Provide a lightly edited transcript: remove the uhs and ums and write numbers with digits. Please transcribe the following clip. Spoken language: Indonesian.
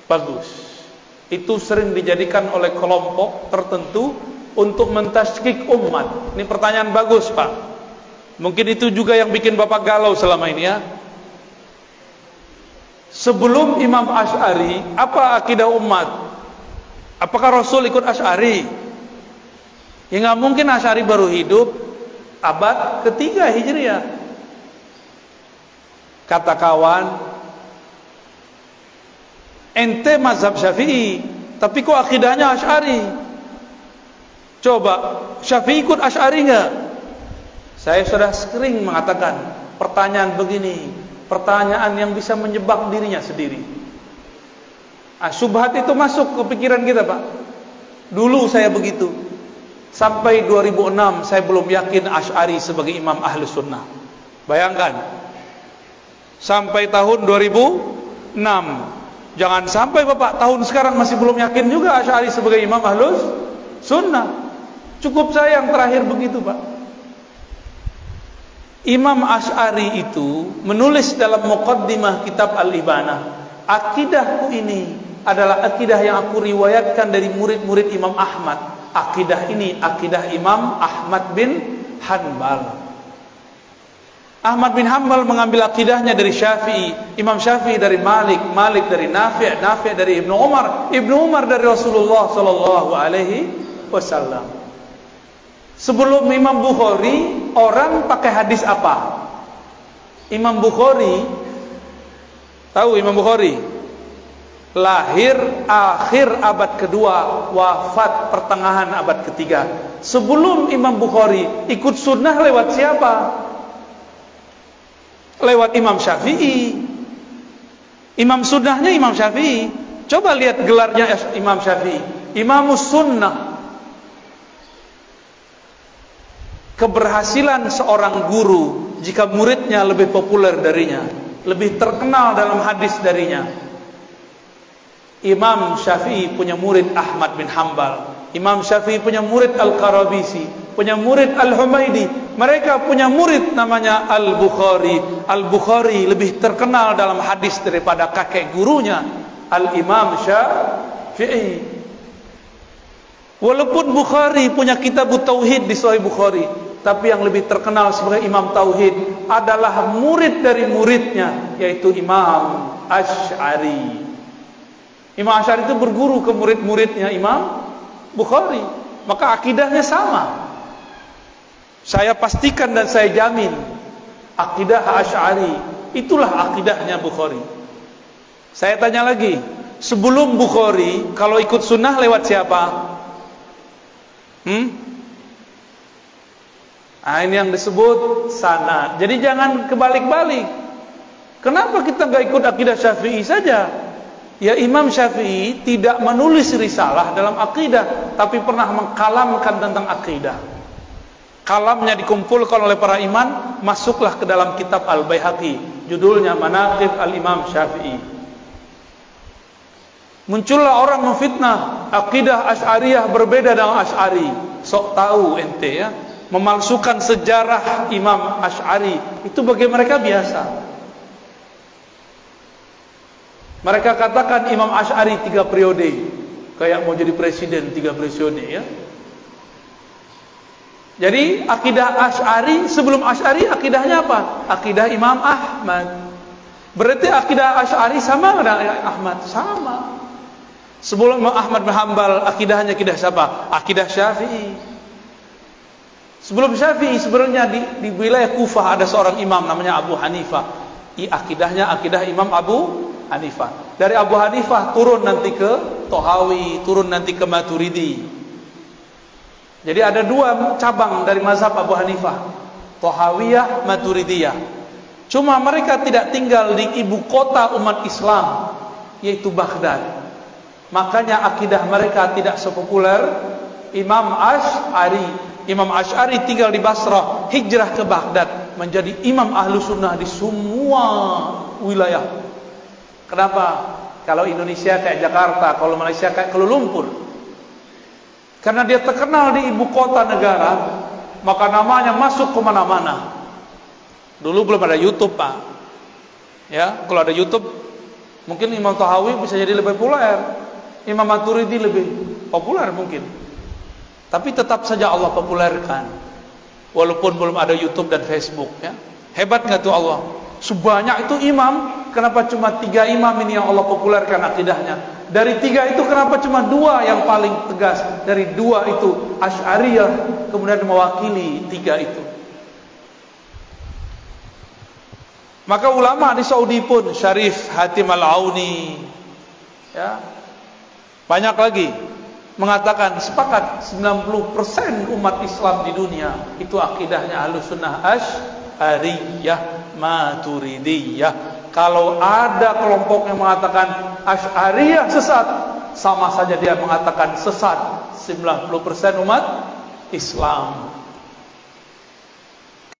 Bagus. Itu sering dijadikan oleh kelompok tertentu untuk mentasykik umat. Ini pertanyaan bagus, Pak. Mungkin itu juga yang bikin Bapak galau selama ini ya. Sebelum Imam Asy'ari, apa akidah umat? Apakah Rasul ikut Asy'ari? Ya nggak mungkin, Asy'ari baru hidup abad ketiga Hijriah. Kata kawan, ente mazhab Syafi'i, tapi kok akidahnya Asy'ari? Coba, Syafi'i ikut Asy'ari nggak? Saya sudah sering mengatakan pertanyaan begini, pertanyaan yang bisa menjebak dirinya sendiri. Syubhat itu masuk ke pikiran kita, Pak. Dulu saya begitu. Sampai 2006 saya belum yakin Asy'ari sebagai imam Ahlus Sunnah. Bayangkan. Sampai tahun 2006. Jangan sampai Bapak tahun sekarang masih belum yakin juga Asy'ari sebagai imam Ahlus Sunnah. Cukup saya yang terakhir begitu, Pak. Imam Asy'ari itu menulis dalam muqaddimah kitab Al-Ibanah, akidahku ini adalah akidah yang aku riwayatkan dari murid-murid Imam Ahmad. Akidah ini akidah Imam Ahmad bin Hanbal. Ahmad bin Hanbal mengambil akidahnya dari Syafi'i, Imam Syafi'i dari Malik, Malik dari Nafi', Nafi' dari Ibnu Umar, Ibnu Umar dari Rasulullah sallallahu alaihi wasallam. Sebelum Imam Bukhari, orang pakai hadis apa? Imam Bukhari, tahu Imam Bukhari? Lahir akhir abad kedua, wafat pertengahan abad ketiga. Sebelum Imam Bukhari, ikut sunnah lewat siapa? Lewat Imam Syafi'i. Imam sunnahnya Imam Syafi'i. Coba lihat gelarnya Imam Syafi'i, Imamus Sunnah. Keberhasilan seorang guru jika muridnya lebih populer darinya, lebih terkenal dalam hadis darinya. Imam Syafi'i punya murid Ahmad bin Hanbal, Imam Syafi'i punya murid Al-Qarabisi, punya murid Al-Humaidi, mereka punya murid namanya Al-Bukhari. Al-Bukhari lebih terkenal dalam hadis daripada kakek gurunya Al-Imam Syafi'i. Walaupun Bukhari punya kitab Tauhid di Sahih Bukhari, tapi yang lebih terkenal sebagai Imam Tauhid adalah murid dari muridnya, yaitu Imam Asy'ari. Imam Asy'ari itu berguru ke murid-muridnya Imam Bukhari, maka akidahnya sama. Saya pastikan dan saya jamin akidah Asy'ari itulah akidahnya Bukhari. Saya tanya lagi, sebelum Bukhari kalau ikut sunnah lewat siapa? Nah, ini yang disebut sanad. Jadi jangan kebalik-balik. Kenapa kita nggak ikut akidah Syafi'i saja? Ya, Imam Syafi'i tidak menulis risalah dalam akidah, tapi pernah mengkalamkan tentang akidah. Kalamnya dikumpulkan oleh para imam, masuklah ke dalam kitab Al-Baihaqi, judulnya Manaqib Al-Imam Syafi'i. Muncullah orang memfitnah akidah Asy'ariyah berbeda dengan Asy'ari. Sok tahu ente ya, memalsukan sejarah Imam Asy'ari itu bagi mereka biasa. Mereka katakan Imam Asy'ari 3 periode, kayak mau jadi presiden 3 periode ya. Jadi akidah Asy'ari, sebelum Asy'ari akidahnya apa? Akidah Imam Ahmad. Berarti akidah Asy'ari sama dengan Ahmad? Sama. Sebelum Ahmad bin Hanbal akidahnya akidah siapa? Akidah Syafi'i. Sebelum Syafi'i sebenarnya di wilayah Kufah ada seorang imam namanya Abu Hanifah. Akidahnya akidah Imam Abu Hanifah. Dari Abu Hanifah turun nanti ke Tohawi, turun nanti ke Maturidi. Jadi ada 2 cabang dari mazhab Abu Hanifah, Tohawiyah, Maturidiyah. Cuma mereka tidak tinggal di ibu kota umat Islam, yaitu Baghdad. Makanya akidah mereka tidak sepopuler Imam Asy'ari. Imam Asy'ari tinggal di Basrah, hijrah ke Baghdad, menjadi imam Ahlus Sunnah di semua wilayah. Kenapa? Kalau Indonesia kayak Jakarta, kalau Malaysia kayak Kuala Lumpur. Karena dia terkenal di ibu kota negara, maka namanya masuk ke mana-mana. Dulu belum ada YouTube, Pak. Ya, kalau ada YouTube Mungkin Imam Tahawi bisa jadi lebih populer, Imam Maturidi lebih populer mungkin. Tapi tetap saja Allah populerkan, walaupun belum ada YouTube dan Facebook ya. Hebat nggak tuh Allah? Sebanyak itu imam, kenapa cuma 3 imam ini yang Allah populerkan akidahnya? Dari 3 itu kenapa cuma 2 yang paling tegas? Dari 2 itu Asy'ariyah kemudian mewakili 3 itu. Maka ulama di Saudi pun, Syarif Hatim Al-Auni ya, banyak lagi mengatakan sepakat 90% umat Islam di dunia itu akidahnya Ahlussunnah Asy'ariyah Maturidiyah. Kalau ada kelompok yang mengatakan Asy'ariyah sesat, sama saja dia mengatakan sesat 90% umat Islam.